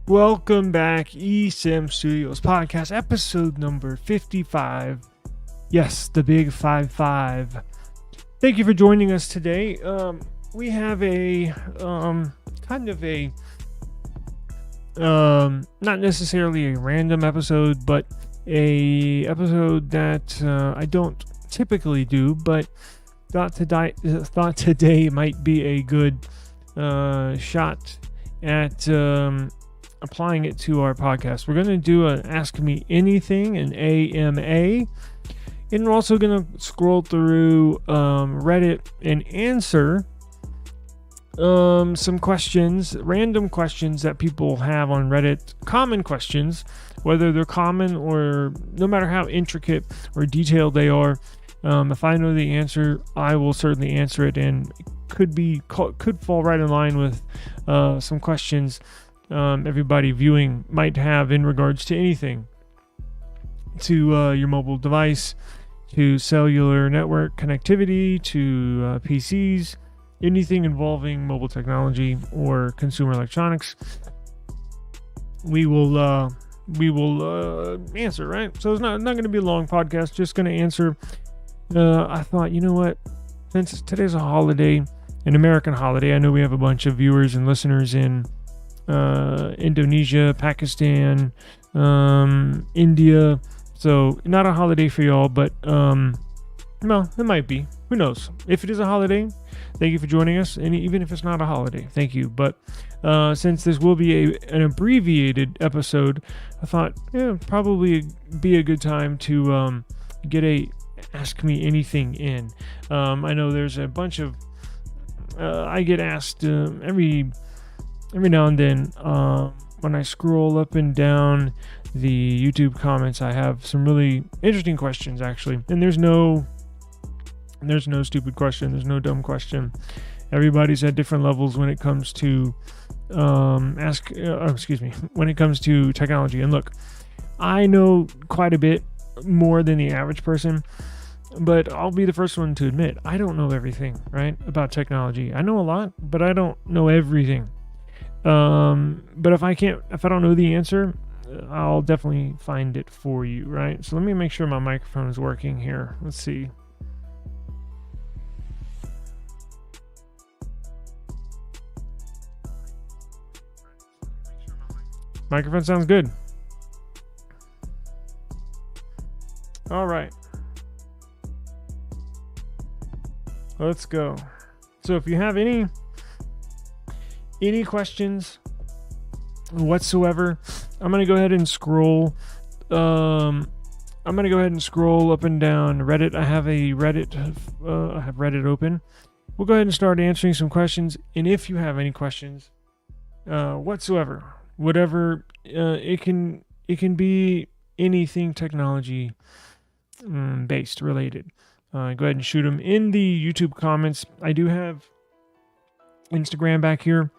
Welcome back, eSIM Studios podcast, episode number 55. Yes, the big 55. Thank you for joining us today. We have a kind of a not necessarily a random episode, but a episode that I don't typically do, but thought today might be a good shot at applying it to our podcast. We're going to do an Ask Me Anything, an AMA, and we're also going to scroll through Reddit and answer some questions, random questions that people have on Reddit, common questions, whether they're common or no matter how intricate or detailed they are. If I know the answer, I will certainly answer it, and could fall right in line with some questions everybody viewing might have in regards to anything, to your mobile device, to cellular network connectivity, to PCs, anything involving mobile technology or consumer electronics. We will answer, right? So it's not going to be a long podcast, just going to answer. I thought, you know what, since today's a holiday, an American holiday, I know we have a bunch of viewers and listeners in Indonesia, Pakistan, India, so not a holiday for y'all, but well, it might be, who knows. If it is a holiday, thank you for joining us, and even if it's not a holiday, thank you. But since this will be an abbreviated episode, I thought probably be a good time to get a Ask Me Anything in. I know there's a bunch of I get asked every now and then when I scroll up and down the YouTube comments. I have some really interesting questions, actually, and there's no stupid question, there's no dumb question. Everybody's at different levels when it comes to when it comes to technology. And look, I know quite a bit more than the average person, but I'll be the first one to admit I don't know everything, right, about technology. I know a lot, but I don't know everything. But if I don't know the answer, I'll definitely find it for you, right? So let me make sure my microphone is working here. Let's see. Microphone sounds good. All right. Let's go. So if you have any questions whatsoever, I'm going to go ahead and scroll. I'm going to go ahead and scroll up and down Reddit. I have Reddit open. We'll go ahead and start answering some questions. And if you have any questions whatsoever, whatever, it can be anything technology based related. Go ahead and shoot them in the YouTube comments. I do have Instagram back here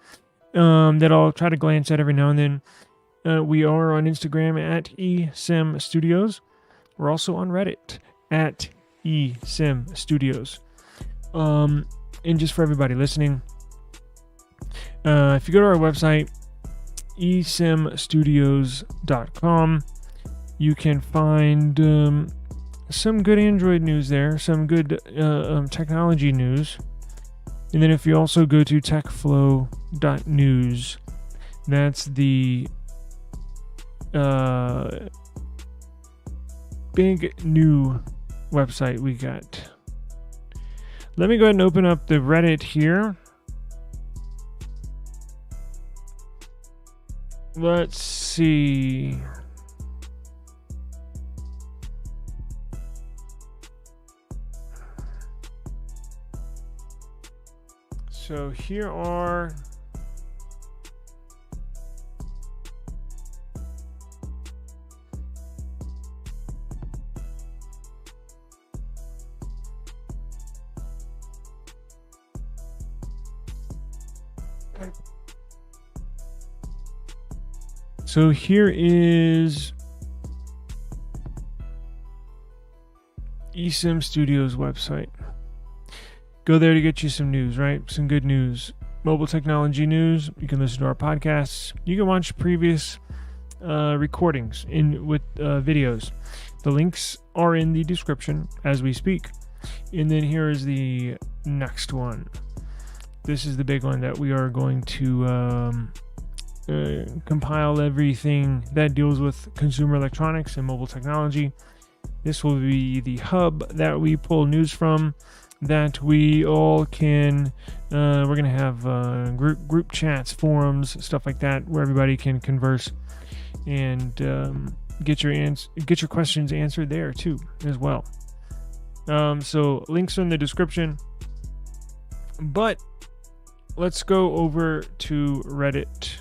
that I'll try to glance at every now and then. We are on Instagram at eSIM Studios. We're also on Reddit at eSIM Studios. And just for everybody listening, if you go to our website, eSIMstudios.com, you can find some good Android news there, some good technology news. And then if you also go to techflow.news, that's the big new website we got. Let me go ahead and open up the Reddit here. Let's see. So here are So here is eSIM Studios website. Go there to get you some news, right? Some good news. mobile technology news. You can listen to our podcasts. You can watch previous recordings with videos. The links are in the description as we speak. And then here is the next one. This is the big one that we are going to compile everything that deals with consumer electronics and mobile technology. This will be the hub that we pull news from, that we all can we're going to have group chats, forums, stuff like that, where everybody can converse and get your questions answered there too as well. So links are in the description, but let's go over to Reddit.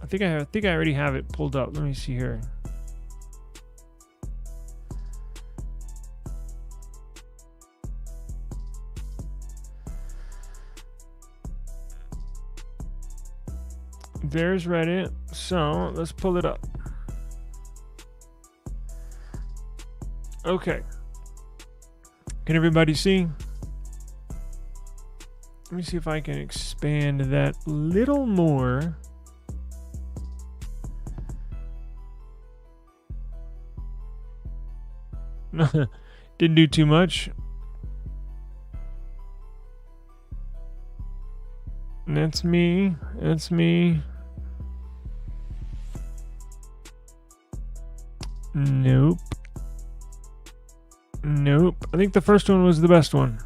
I think I already have it pulled up. Let me see here. There's Reddit. So let's pull it up. Okay. Can everybody see? Let me see if I can expand that a little more. Didn't do too much. That's me. That's me. Nope. Nope. I think the first one was the best one.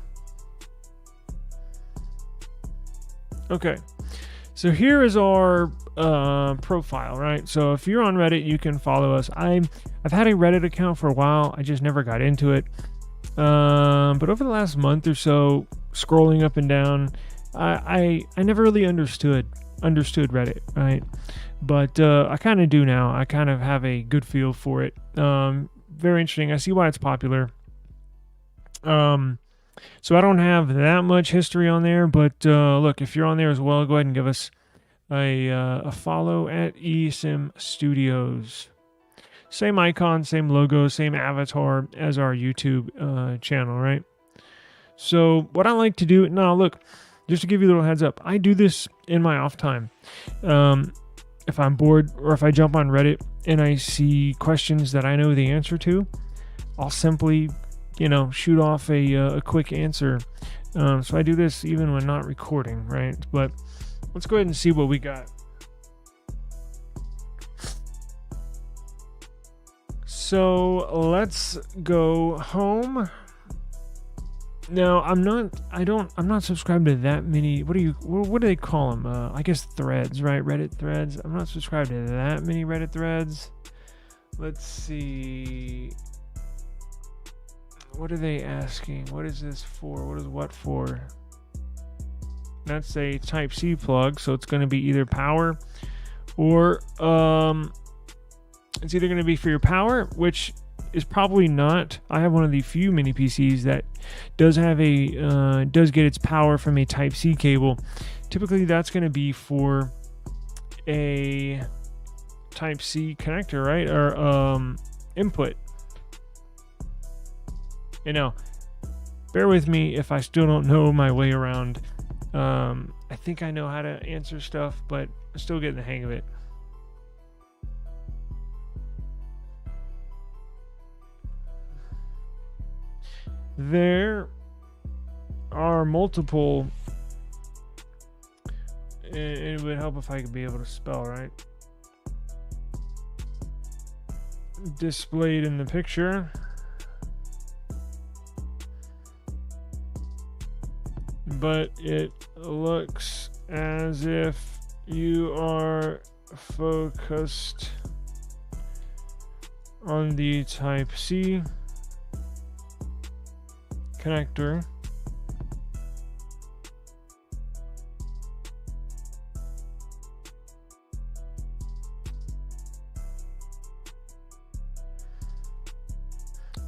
Okay. So here is our profile, right? So if you're on Reddit, you can follow us. I've had a Reddit account for a while. I just never got into it. But over the last month or so, scrolling up and down, I never really understood Reddit, right? But I kind of do now. I kind of have a good feel for it. Very interesting. I see why it's popular. So I don't have that much history on there, but look, if you're on there as well, go ahead and give us a follow at eSIM Studios. Same icon, same logo, same avatar as our YouTube channel, right? So what I like to do now, look, just to give you a little heads up, I do this in my off time. If I'm bored or if I jump on Reddit and I see questions that I know the answer to, I'll simply, shoot off a quick answer. So I do this even when not recording, right? But let's go ahead and see what we got. So let's go home. Now I'm not subscribed to that many. What do they call them? I guess threads, right? Reddit threads. I'm not subscribed to that many Reddit threads. Let's see. What are they asking? What is this for? What is what for? That's a Type-C plug, so it's going to be either power or it's either going to be for your power, which is probably not. I have one of the few mini PCs that does have does get its power from a Type-C cable. Typically, that's going to be for a Type-C connector, right? Or input. Bear with me if I still don't know my way around. I think I know how to answer stuff, but I'm still getting the hang of it. There are multiple, it would help if I could be able to spell, right? Displayed in the picture. But it looks as if you are focused on the Type-C connector.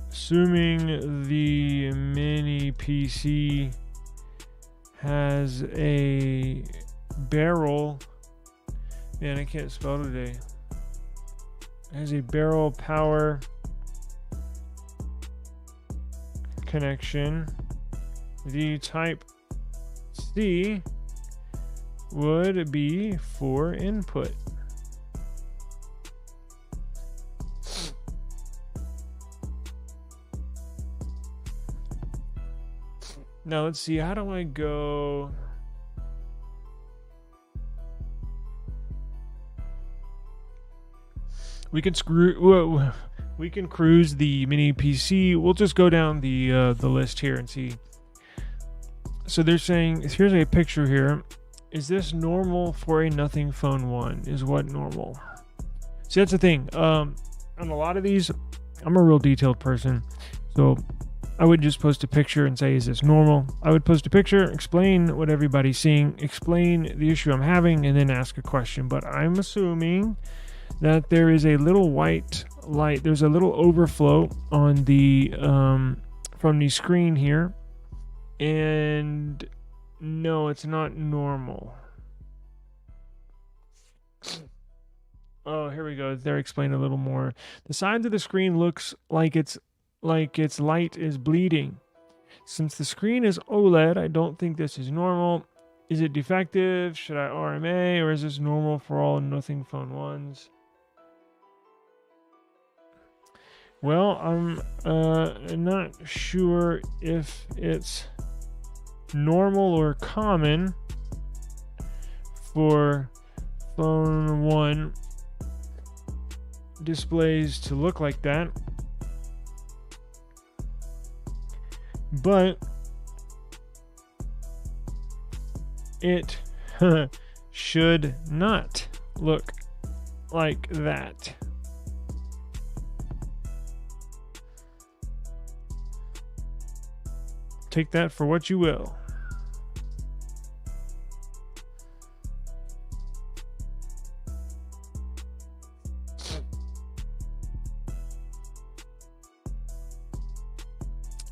Assuming the mini PC has a barrel, man, I can't spell today. Has a barrel power connection. The Type-C would be for input. Now let's see, how do I go? We can cruise the mini PC. We'll just go down the list here and see. So they're saying, here's a picture here. Is this normal for a Nothing Phone 1? Is what normal? See, that's the thing. On a lot of these, I'm a real detailed person, so I would just post a picture and say, is this normal? I would post a picture, explain what everybody's seeing, explain the issue I'm having, and then ask a question. But I'm assuming that there is a little white light. There's a little overflow on the from the screen here. And no, it's not normal. Oh, here we go. They're explaining a little more. The sides of the screen looks like its light is bleeding. Since the screen is OLED, I don't think this is normal. Is it defective? Should I RMA, or is this normal for all Nothing Phone 1s? Well, I'm not sure if it's normal or common for Phone 1 displays to look like that, but it should not look like that. Take that for what you will.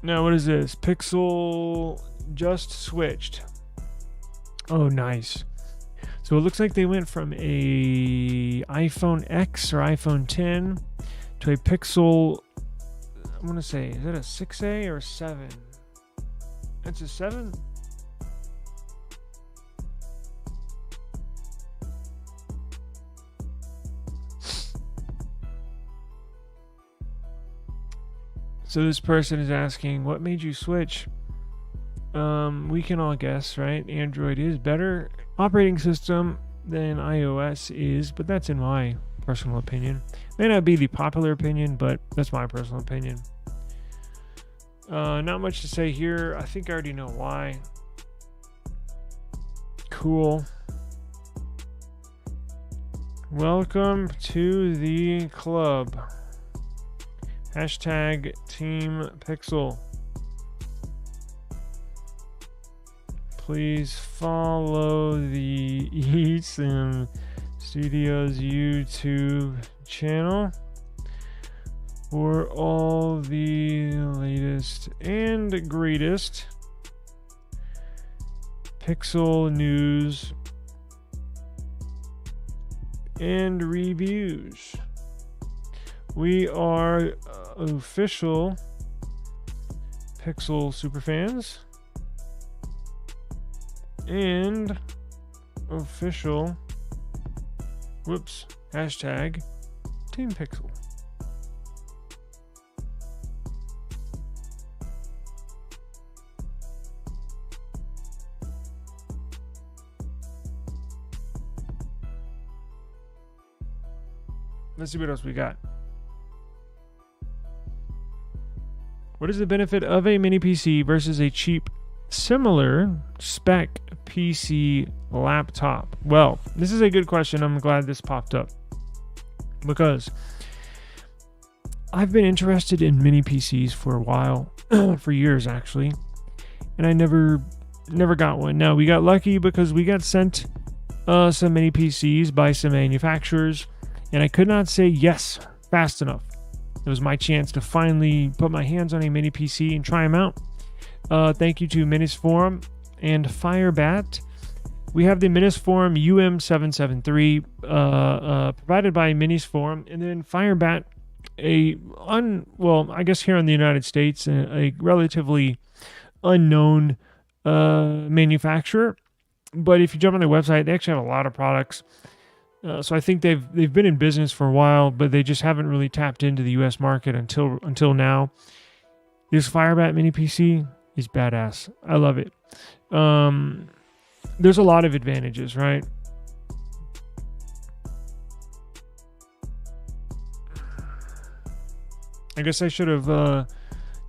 Now, what is this? Pixel just switched. Oh, nice. So it looks like they went from a iPhone X or iPhone 10 to a Pixel, I'm going to say, is that a 6A or a 7? That's a 7? So this person is asking, what made you switch? We can all guess, right? Android is better operating system than iOS is, but that's in my personal opinion. May not be the popular opinion, but that's my personal opinion. Not much to say here. I think I already know why. Cool. Welcome to the club. Hashtag Team Pixel. Please follow the eSIM Studios YouTube channel for all the latest and greatest Pixel news and reviews. We are official Pixel superfans and official hashtag Team Pixel. Let's see what else we got. What is the benefit of a mini PC versus a cheap, similar spec PC laptop? Well, this is a good question. I'm glad this popped up because I've been interested in mini PCs for a while, for years actually, and I never got one. Now, we got lucky because we got sent some mini PCs by some manufacturers, and I could not say yes fast enough. It was my chance to finally put my hands on a mini PC and try them out. Thank you to Minisforum and Firebat. We have the Minisforum UM773 provided by Minisforum, and then Firebat, I guess here in the United States, a relatively unknown manufacturer. But if you jump on their website, they actually have a lot of products. So I think they've been in business for a while, but they just haven't really tapped into the U.S. market until now. This Firebat mini PC is badass. I love it. There's a lot of advantages, right? I guess I should have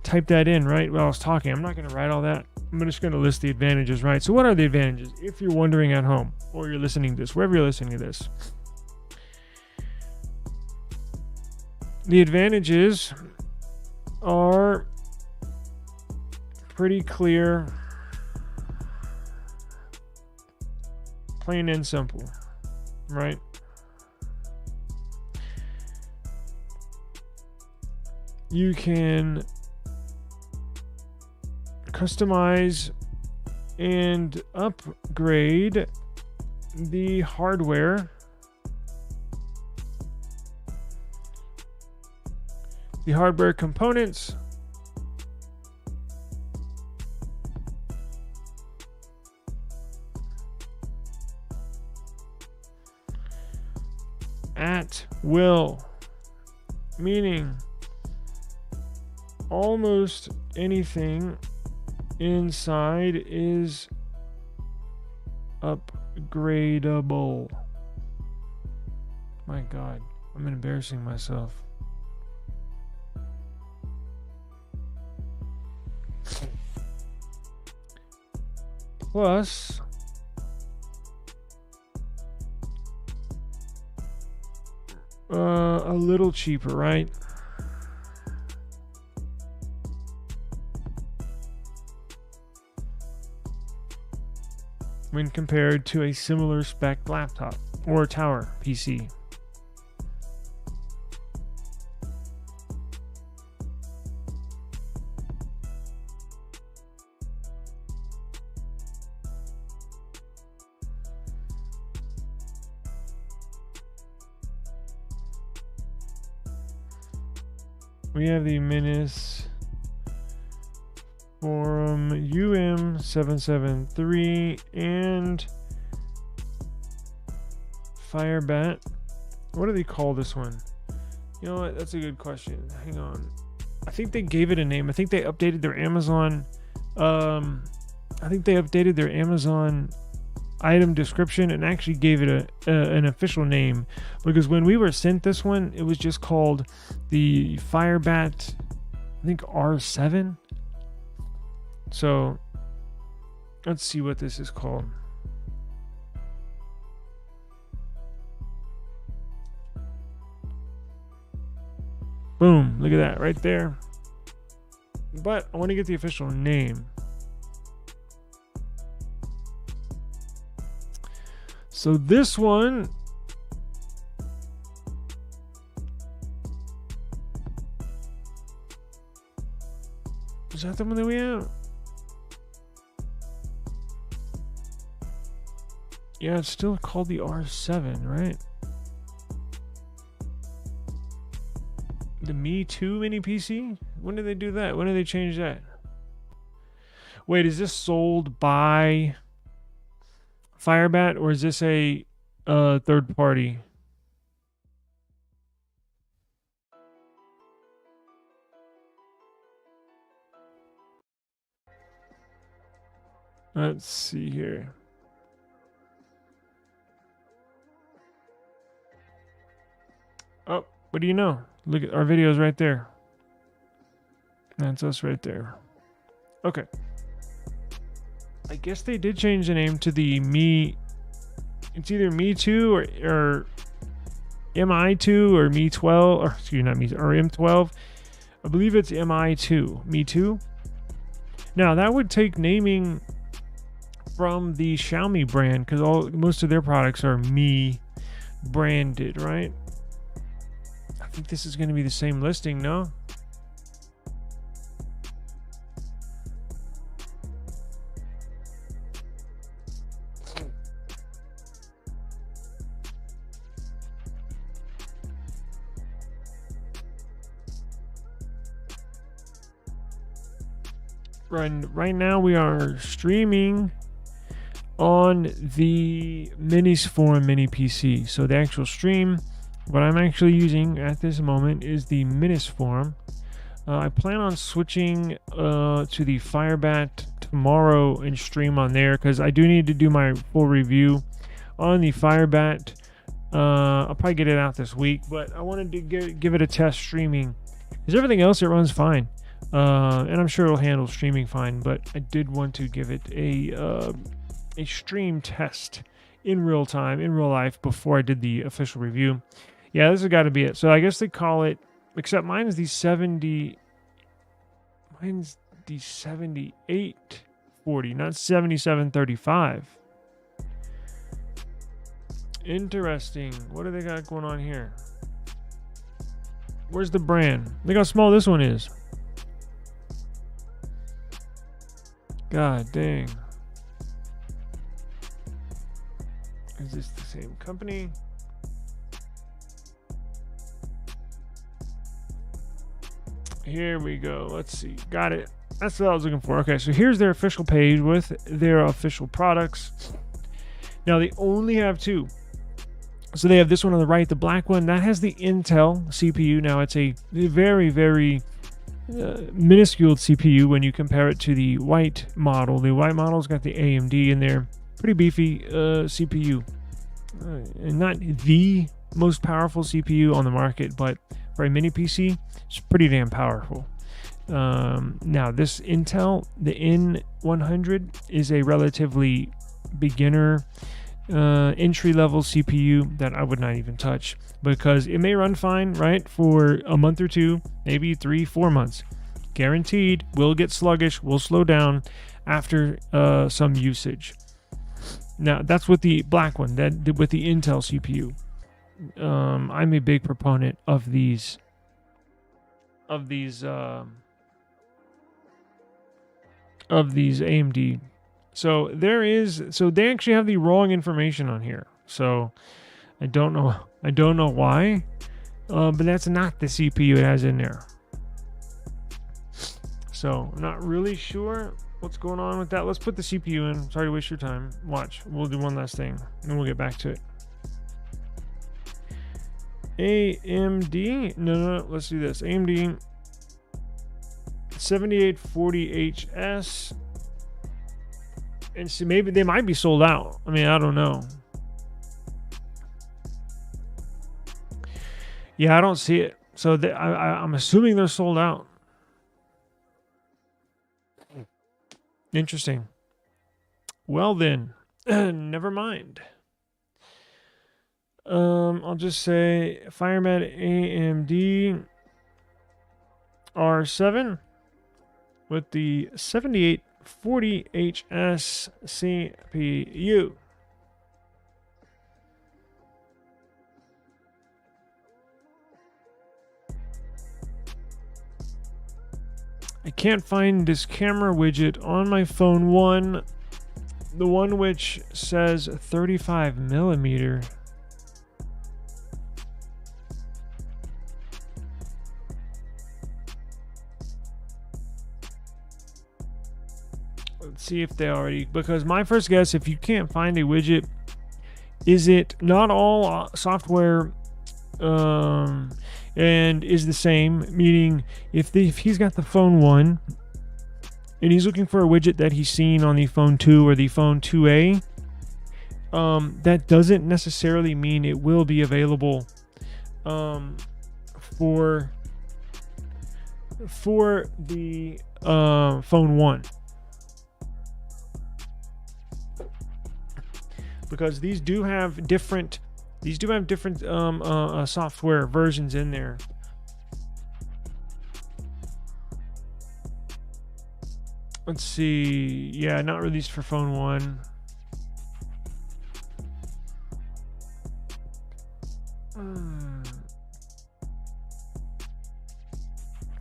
typed that in right while I was talking. I'm not going to write all that. I'm just going to list the advantages, right? So what are the advantages? If you're wondering at home or you're listening to this, wherever you're listening to this, the advantages are pretty clear, plain and simple, right? You can customize and upgrade the hardware, components, at will, meaning almost anything inside is upgradable. My God, I'm embarrassing myself. Plus, a little cheaper, right? When compared to a similar spec laptop or tower PC. We have the Minis Forum UM773 and Firebat. What do they call this one? You know what? That's a good question. Hang on. I think they gave it a name. I think they updated their Amazon. Item description and actually gave it an official name, because when we were sent this one, it was just called the Firebat, I think R7. So let's see what this is called. Boom, look at that right there. But I want to get the official name. So this one is that the one that we have? Yeah, it's still called the R7, right? The Me Too mini PC? When did they do that? When did they change that? Wait, is this sold by Firebat, or is this a third party? Let's see here. Oh, what do you know? Look at our videos right there. That's us right there. Okay. I guess they did change the name to the Me. It's either Me 2 or MI2 or Me 12, or excuse me, not Me, or M12. I believe it's MI2. Me 2. Now that would take naming from the Xiaomi brand, because most of their products are Me branded, right? I think this is going to be the same listing, no? Right now we are streaming on the Minis Forum Mini PC. So the actual stream, what I'm actually using at this moment is the Minis Forum. I plan on switching to the Firebat tomorrow and stream on there, because I do need to do my full review on the Firebat. I'll probably get it out this week, but I wanted to give it a test streaming, because everything else it runs fine, and I'm sure it'll handle streaming fine. But I did want to give it a stream test in real time, in real life, before I did the official review. Yeah, this has got to be it. So I guess they call it, except mine is the 7840, not 7735. Interesting. What do they got going on here? Where's the brand? Look how small this one is. God dang. Is this the same company? Here we go. Let's see. Got it. That's what I was looking for. Okay, so here's their official page with their official products. Now they only have two. So they have this one on the right, the black one. That has the Intel CPU. Now it's a very, very minuscule CPU when you compare it to the white model. The white model's got the AMD in there. Pretty beefy CPU. And not the most powerful CPU on the market, but for a mini PC, it's pretty damn powerful. Now this Intel, the N100, is a relatively beginner entry-level CPU that I would not even touch, because it may run fine, right, for a month or two, maybe 3-4 months. Guaranteed will get sluggish, will slow down after some usage. Now that's with the black one, that with the Intel CPU. I'm a big proponent of these AMD. So they actually have the wrong information on here. So I don't know why, but that's not the CPU it has in there. So I'm not really sure what's going on with that. Let's put the CPU in. Sorry to waste your time. Watch. We'll do one last thing, and then we'll get back to it. AMD. No. Let's do this. AMD 7840HS. And see, maybe they might be sold out. I mean, I don't know. Yeah, I don't see it. So I'm assuming they're sold out. Interesting. Well then, never mind. I'll just say Firemat AMD R7 with the 7840HS CPU. I can't find this camera widget on my phone one, the one which says 35 millimeter. Let's see if they already, because my first guess, if you can't find a widget, is it not all software and is the same, meaning if he's got the phone 1 and he's looking for a widget that he's seen on the phone 2 or the phone 2A, that doesn't necessarily mean it will be available for the phone 1, because these do have different software versions in there. Let's see. Yeah, not released for phone 1.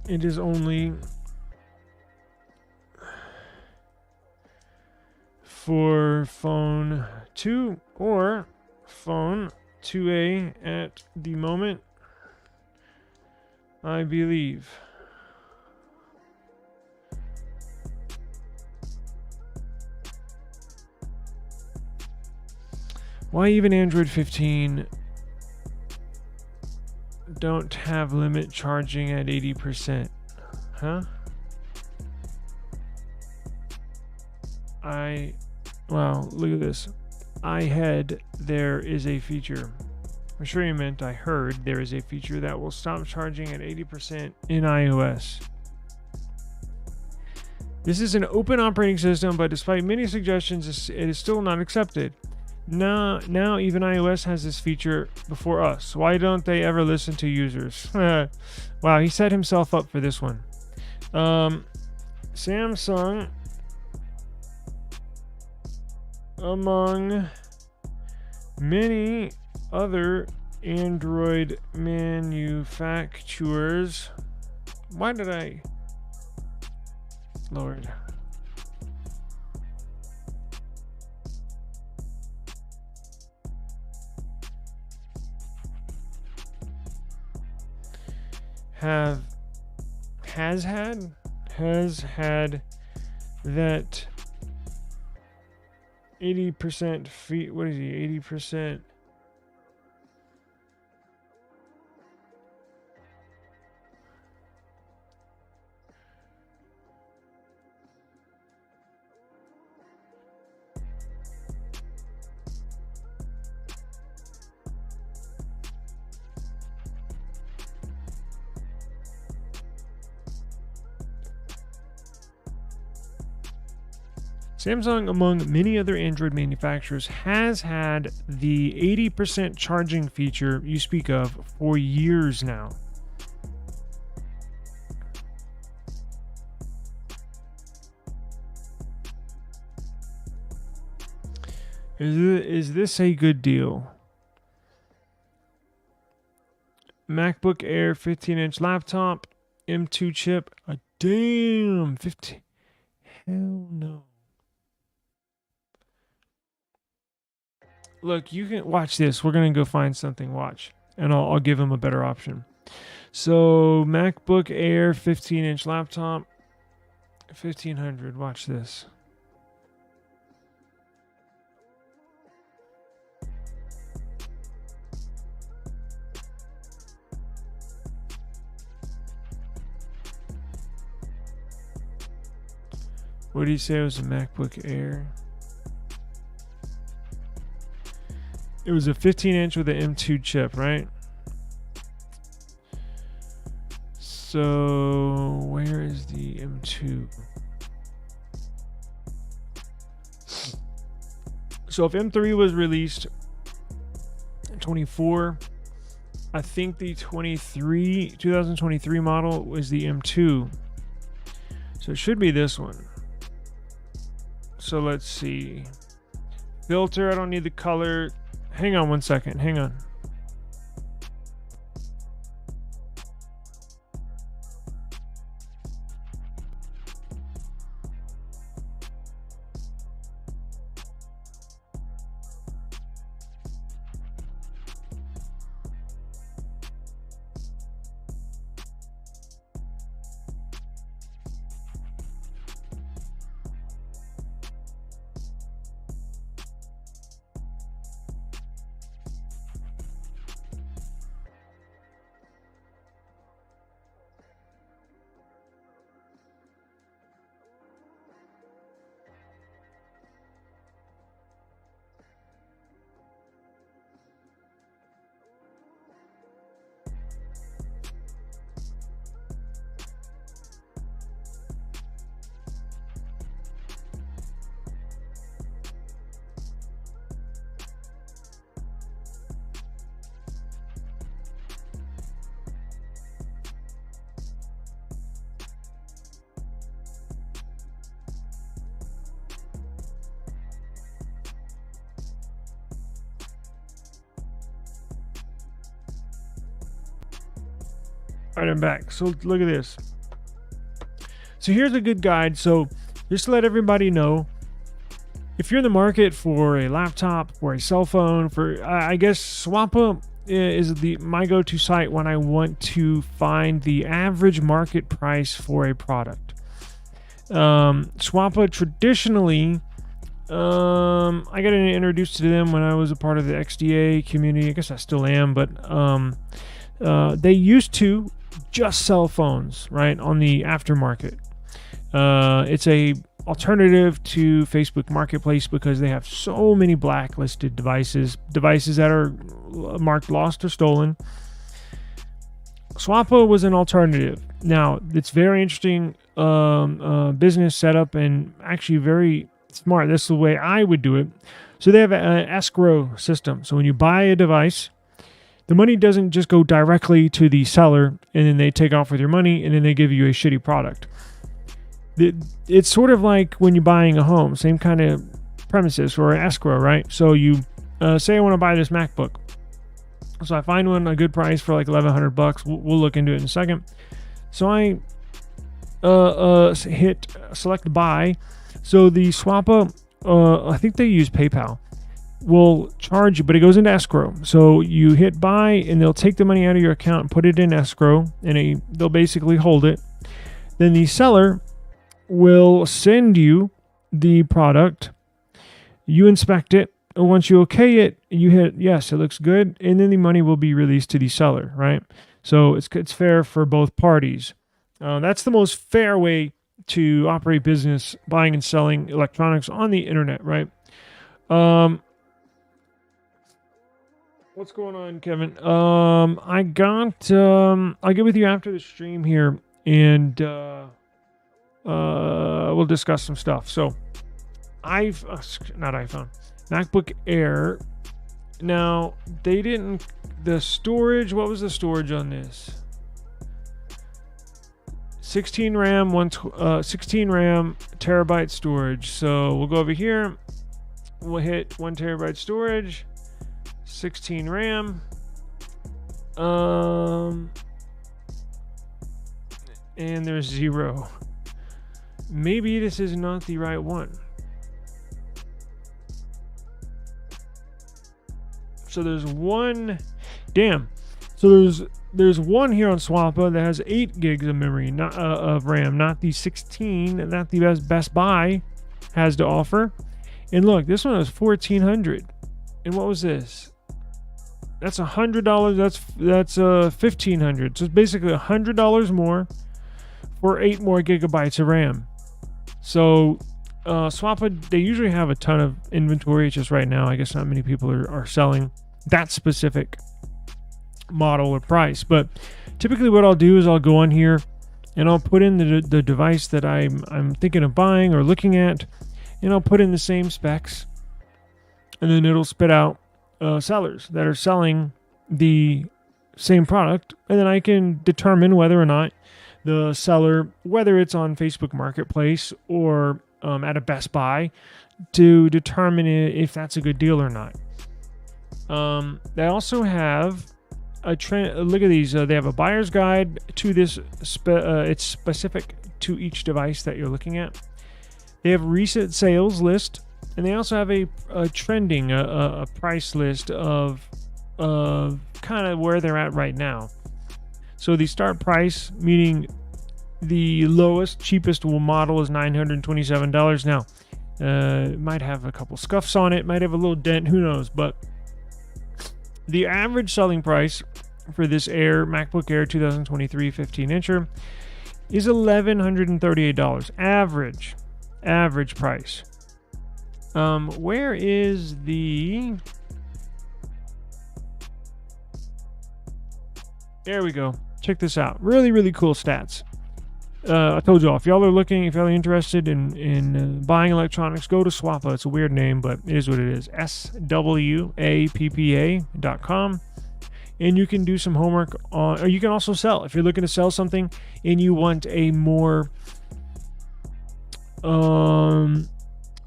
It is only for phone 2 or phone 2A at the moment, I believe. Why even Android 15 don't have limit charging at 80%? Huh? Wow, look at this. There is a feature. I'm sure you meant I heard there is a feature that will stop charging at 80% in iOS. This is an open operating system, but despite many suggestions, it is still not accepted. Now even iOS has this feature before us. Why don't they ever listen to users? Wow, he set himself up for this one. Samsung, among many other Android manufacturers. Why did I? Lord. Has had that 80% fee. What is he? 80%. Samsung, among many other Android manufacturers, has had the 80% charging feature you speak of for years now. Is this a good deal? MacBook Air 15-inch laptop, M2 chip. Damn, 15. Hell no. Look, you can watch this. We're going to go find something. Watch. And I'll give him a better option. So, MacBook Air 15-inch laptop, 1500. Watch this. What did he say it was a MacBook Air? It was a 15-inch with an M2 chip, right? So, where is the M2? So, if M3 was released in 24, I think the 2023 model was the M2. So, it should be this one. So, let's see. Filter, I don't need the color. Hang on one second. Hang on. All right, I'm back. So look at this. So here's a good guide. So just to let everybody know, if you're in the market for a laptop, for a cell phone, for I guess Swappa is my go-to site when I want to find the average market price for a product. Swappa traditionally I got introduced to them when I was a part of the XDA community. I guess I still am, but they used to just sell phones, right, on the aftermarket. It's a alternative to Facebook Marketplace because they have so many blacklisted devices that are marked lost or stolen. Swappa was an alternative. Now, it's very interesting business setup and actually very smart. This is the way I would do it. So they have an escrow system. So when you buy a device, the money doesn't just go directly to the seller and then they take off with your money and then they give you a shitty product. It's sort of like when you're buying a home, same kind of premises or escrow, right? So you say I want to buy this MacBook. So I find one a good price for like $1,100. We'll look into it in a second. So I hit select buy. So the Swappa, I think they use PayPal, will charge you, but it goes into escrow. So you hit buy and they'll take the money out of your account and put it in escrow and they'll basically hold it. Then the seller will send you the product. You inspect it. And once you okay it, you hit yes, it looks good, and then the money will be released to the seller, right? So it's fair for both parties. That's the most fair way to operate business, buying and selling electronics on the internet, right? What's going on, Kevin? I'll get with you after the stream here, and we'll discuss some stuff. So, MacBook Air. Now, the storage, what was the storage on this? 16 RAM, 16 RAM, terabyte storage. So we'll go over here. We'll hit 1 terabyte storage, 16 RAM. And there's 0. Maybe this is not the right one. So there's one, damn. So there's one here on Swappa that has 8 gigs of memory, not of RAM, not the 16 that the Best Buy has to offer. And look, this one was $1,400. And what was this? That's $100. That's $1,500. So it's basically $100 more for 8 more gigabytes of RAM. So Swappa, they usually have a ton of inventory. It's just right now, I guess not many people are selling that specific model or price. But typically what I'll do is I'll go on here and I'll put in the device that I'm thinking of buying or looking at, and I'll put in the same specs, and then it'll spit out sellers that are selling the same product, and then I can determine whether or not the seller, whether it's on Facebook Marketplace or at a Best Buy, to determine if that's a good deal or not. They also have a trend. Look at these. They have a buyer's guide to this. It's specific to each device that you're looking at. They have recent sales list, and they also have a trending, a price list of kind of where they're at right now. So the start price, meaning the lowest, cheapest model, is $927. Now, it might have a couple scuffs on it, might have a little dent, who knows, but the average selling price for this MacBook Air 2023 15-incher is $1,138. Average price. Where is the... There we go. Check this out. Really, really cool stats. I told y'all, if y'all are interested in buying electronics, go to Swappa. It's a weird name, but it is what it is. SWAPPA.com. And you can do some homework on, or you can also sell. If you're looking to sell something and you want a more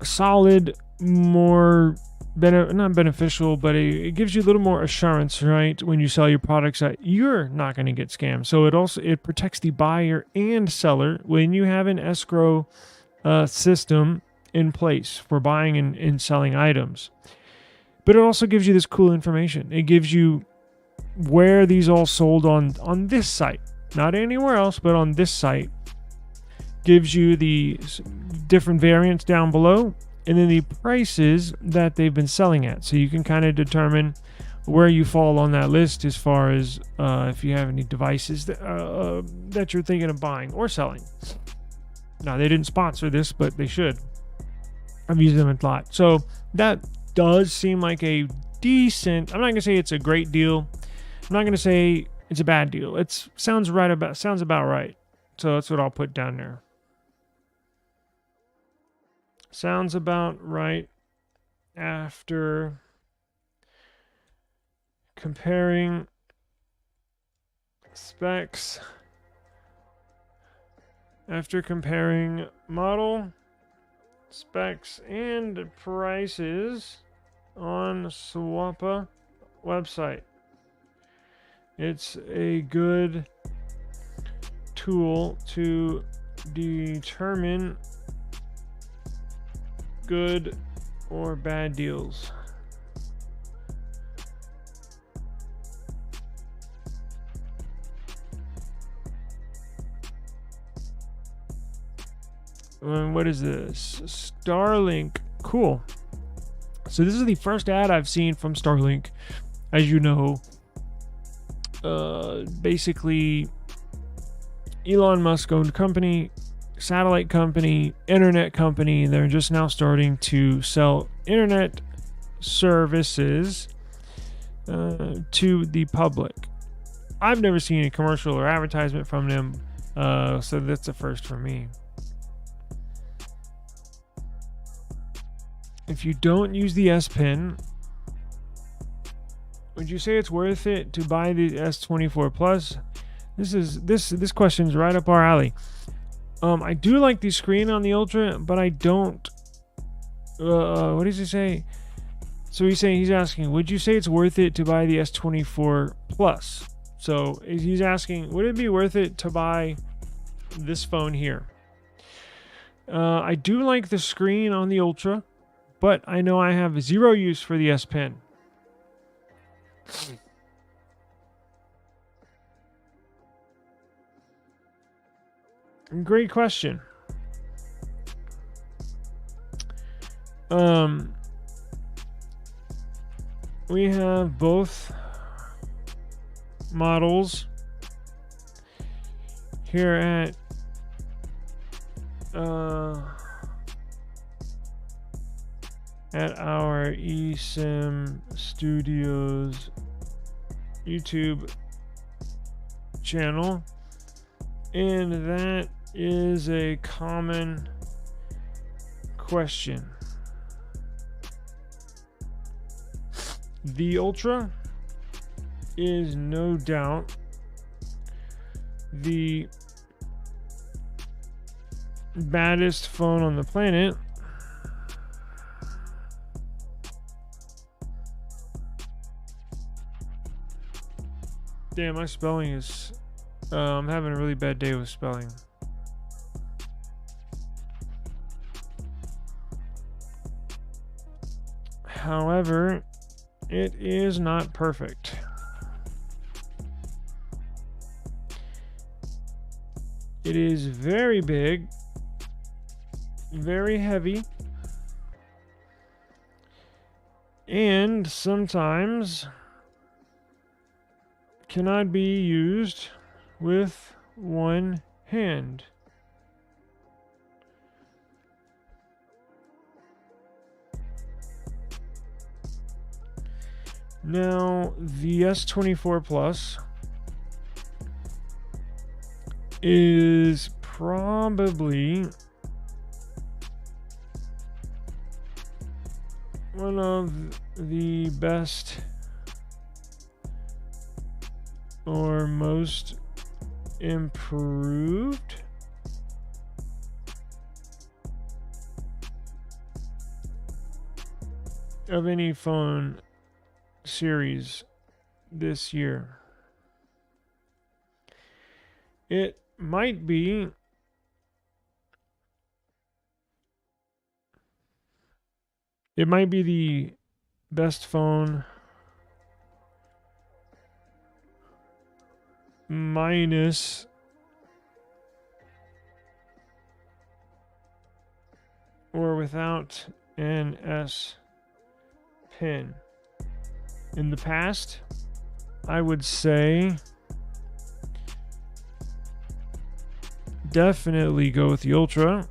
solid, more not beneficial, but it gives you a little more assurance, right, when you sell your products, that you're not going to get scammed. So it protects the buyer and seller when you have an escrow system in place for buying and selling items. But it also gives you this cool information. It gives you where these all sold on this site, not anywhere else, but on this site. Gives you the different variants down below, and then the prices that they've been selling at. So you can kind of determine where you fall on that list as far as if you have any devices that you're thinking of buying or selling. Now, they didn't sponsor this, but they should. I've used them a lot. So that does seem like a decent, I'm not going to say it's a great deal. I'm not going to say it's a bad deal. It sounds about right. So that's what I'll put down there. Sounds about right after comparing specs, after comparing model, specs, and prices on Swapa website. It's a good tool to determine good or bad deals. And what is this? Starlink. Cool. So this is the first ad I've seen from Starlink. As you know, basically Elon Musk owned company, satellite company, internet company. They're just now starting to sell internet services to the public. I've never seen a commercial or advertisement from them, so that's a first for me. If you don't use the S Pen, would you say it's worth it to buy the S24 Plus? This question's right up our alley. I do like the screen on the Ultra, but I don't. What does he say? So he's asking, would you say it's worth it to buy the S24 Plus? So he's asking, would it be worth it to buy this phone here? I do like the screen on the Ultra, but I know I have zero use for the S Pen. Great question. We have both models here at our eSIM Studios YouTube channel, and that is a common question. The Ultra is no doubt the baddest phone on the planet. Damn, my spelling is... I'm having a really bad day with spelling. However, it is not perfect. It is very big, very heavy, and sometimes cannot be used with one hand. Now, the S24 Plus is probably one of the best or most improved of any phone series this year. It might be the best phone minus or without NS Pen. In the past, I would say definitely go with the Ultra.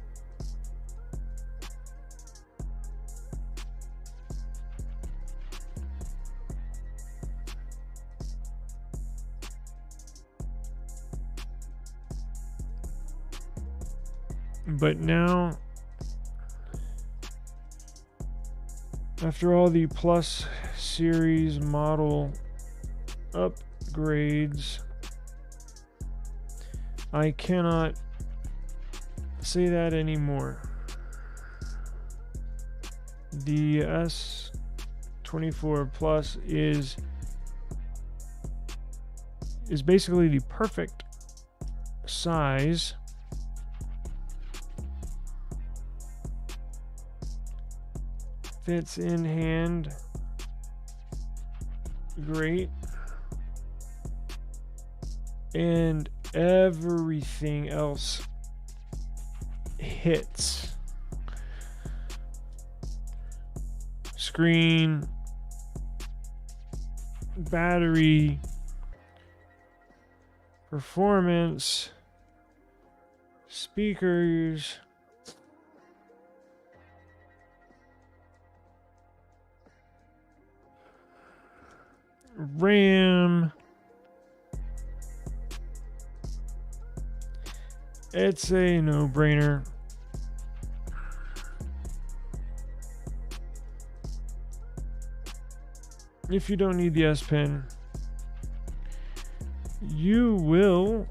But now, after all the Plus series model upgrades, I cannot say that anymore. The S24 Plus is basically the perfect size fits in hand great, and everything else hits. Screen, battery, performance, speakers, RAM. It's a no-brainer. If you don't need the S Pen, you will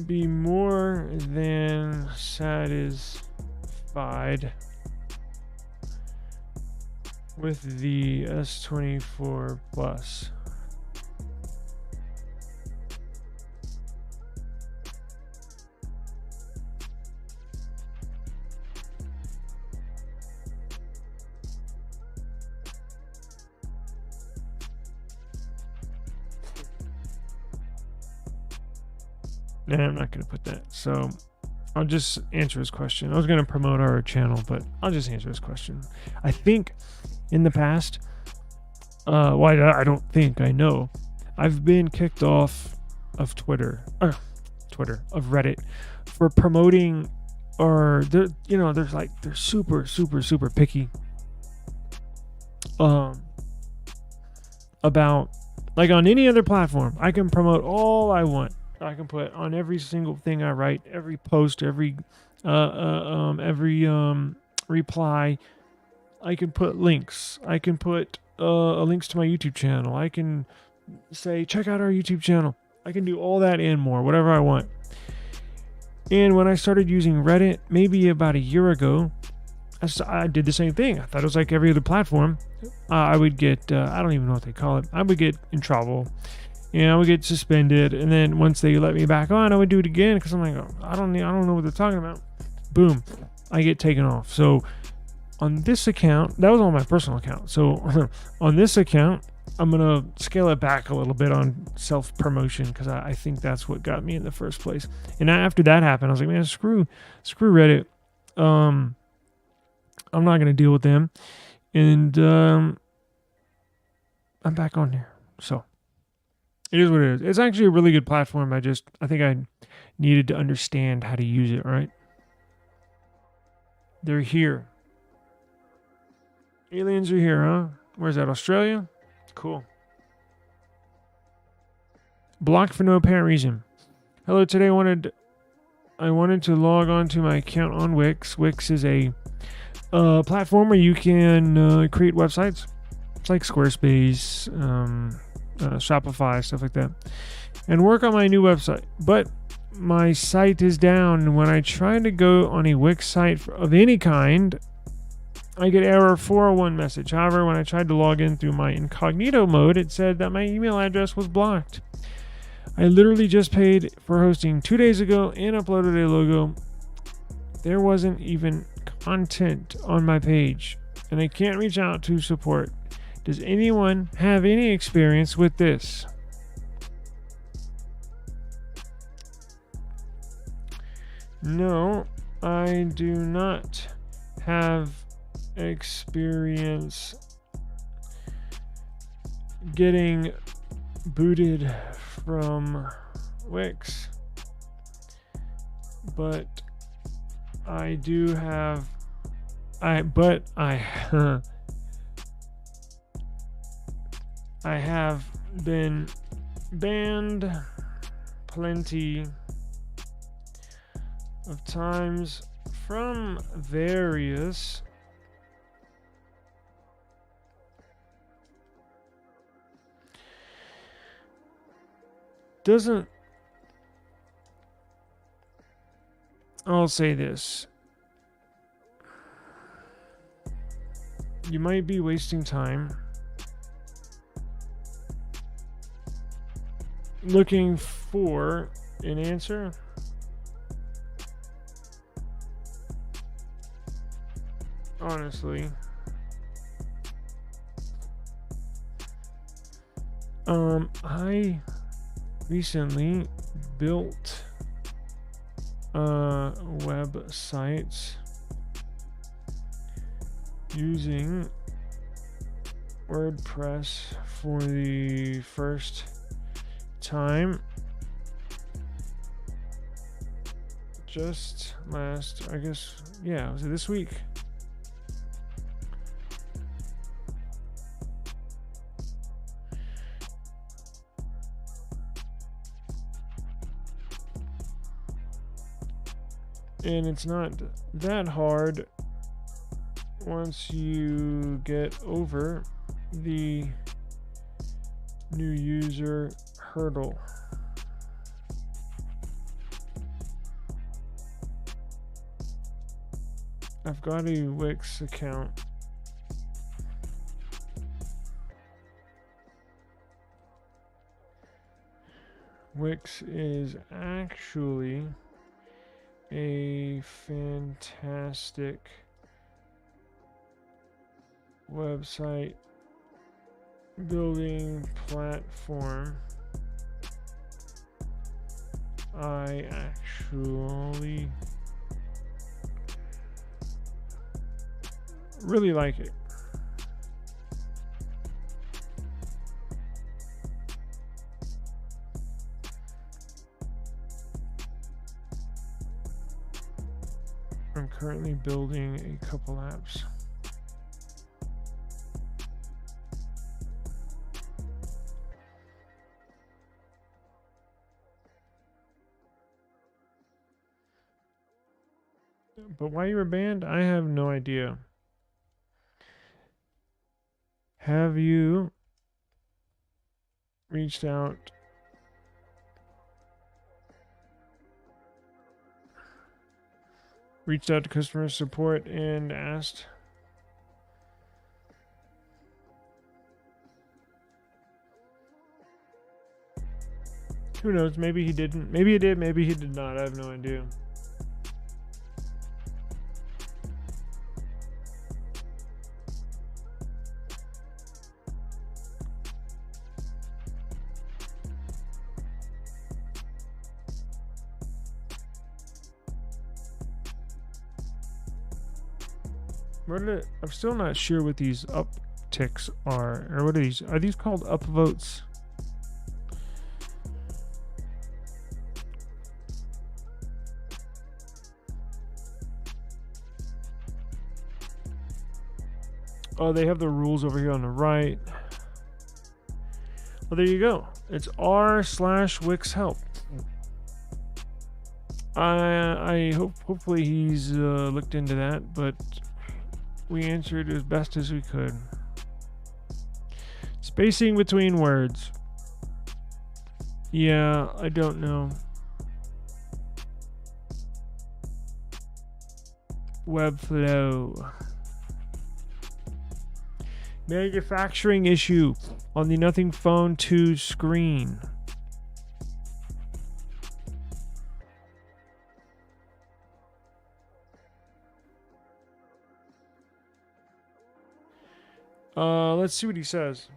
be more than satisfied with the S24 Plus. Nah, I'm not going to put that. So I'll just answer his question. I was going to promote our channel, but I'll just answer his question. I think in the past, I don't think, I know, I've been kicked off of of Reddit for promoting, or they're super picky about, like, on any other platform I can promote all I want. I can put on every single thing I write, every post, every reply. I can put links. I can put links to my YouTube channel. I can say, check out our YouTube channel. I can do all that and more, whatever I want. And when I started using Reddit, maybe about a year ago, I did the same thing. I thought it was like every other platform. I would get, I don't even know what they call it. I would get in trouble. I would get suspended. And then once they let me back on, I would do it again because I'm like, oh, I don't know what they're talking about. Boom, I get taken off. So on this account, that was on my personal account. So on this account, I'm going to scale it back a little bit on self-promotion because I think that's what got me in the first place. And after that happened, I was like, man, screw Reddit. I'm not going to deal with them. And I'm back on there. So it is what it is. It's actually a really good platform. I think I needed to understand how to use it, right? They're here. Aliens are here, huh? Where's that? Australia? Cool. Blocked for no apparent reason. Hello, today I wanted to log on to my account on Wix. Wix is a platform where you can create websites. It's like Squarespace, Shopify, stuff like that, and work on my new website. But my site is down. When I try to go on a Wix site of any kind, I get error 401 message. However, when I tried to log in through my incognito mode, it said that my email address was blocked. I literally just paid for hosting 2 days ago and uploaded a logo. There wasn't even content on my page, and I can't reach out to support. Does anyone have any experience with this? No, I do not have experience getting booted from Wix, but I do have I have been banned plenty of times from various I'll say this. You might be wasting time looking for an answer. Honestly. I recently built websites using WordPress for the first time just last, I guess, yeah, was it this week? And it's not that hard once you get over the new user hurdle. I've got a Wix account. Wix is actually a fantastic website building platform. I actually really like it. I'm currently building a couple apps. But why you were banned, I have no idea. Have you reached out to customer support and asked? Who knows? Maybe he didn't. Maybe he did. Maybe he did not. I have no idea. I'm still not sure what these upticks are, or what are these? Are these called upvotes? Oh, they have the rules over here on the right. Well, there you go. It's r/Wix help. I hopefully he's looked into that, but we answered as best as we could. Spacing between words. Yeah, I don't know. Webflow. Manufacturing issue on the Nothing Phone 2 screen. Let's see what he says.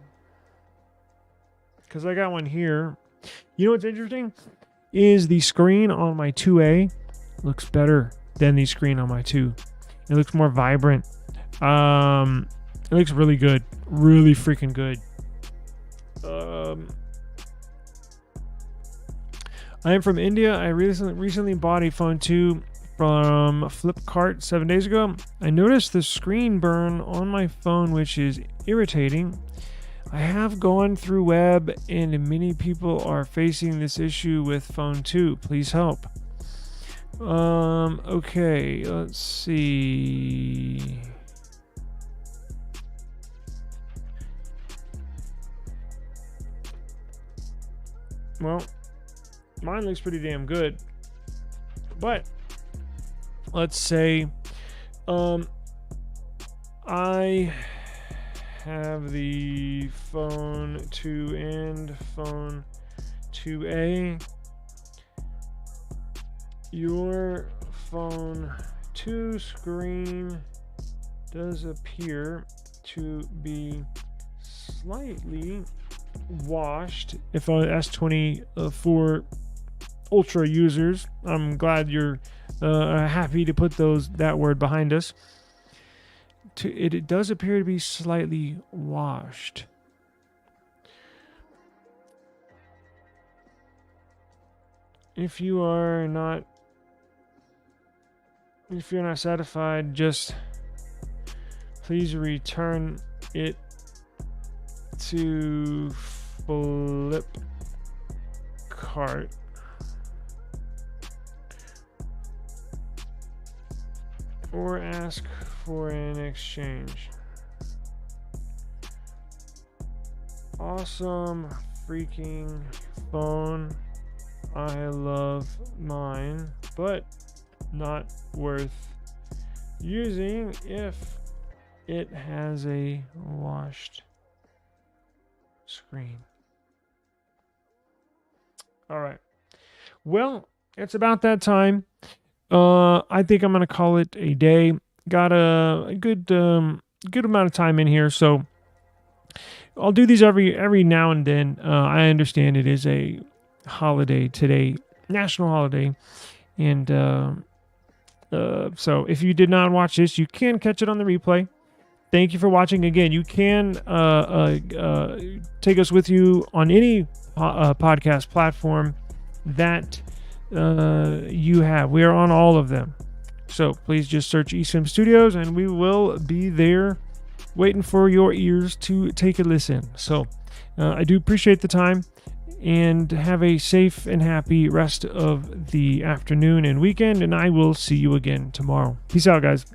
Because I got one here. You know what's interesting? Is the screen on my 2A looks better than the screen on my 2. It looks more vibrant. It looks really good, really freaking good. I am from India. I recently bought a phone 2 from Flipkart 7 days ago. I noticed the screen burn on my phone, which is irritating. I have gone through web and many people are facing this issue with phone 2. Please help. Okay, let's see. Well, mine looks pretty damn good, but let's say I have the phone 2 and phone 2A. Your phone 2 screen does appear to be slightly washed. If S24 Ultra users, I'm glad you're happy to put that word behind us. It does appear to be slightly washed. If you're not satisfied, just please return it to Flipkart. Or ask for an exchange. Awesome freaking phone. I love mine, but not worth using if it has a washed screen. All right. Well, it's about that time. I think I'm gonna call it a day. Got a good amount of time in here, so I'll do these every now and then. I understand it is a holiday today, national holiday, and so if you did not watch this, you can catch it on the replay. Thank you for watching. Again, you can take us with you on any podcast platform that you have. We are on all of them. So please just search eSIM Studios and we will be there waiting for your ears to take a listen. So I do appreciate the time and have a safe and happy rest of the afternoon and weekend, and I will see you again tomorrow. Peace out, guys.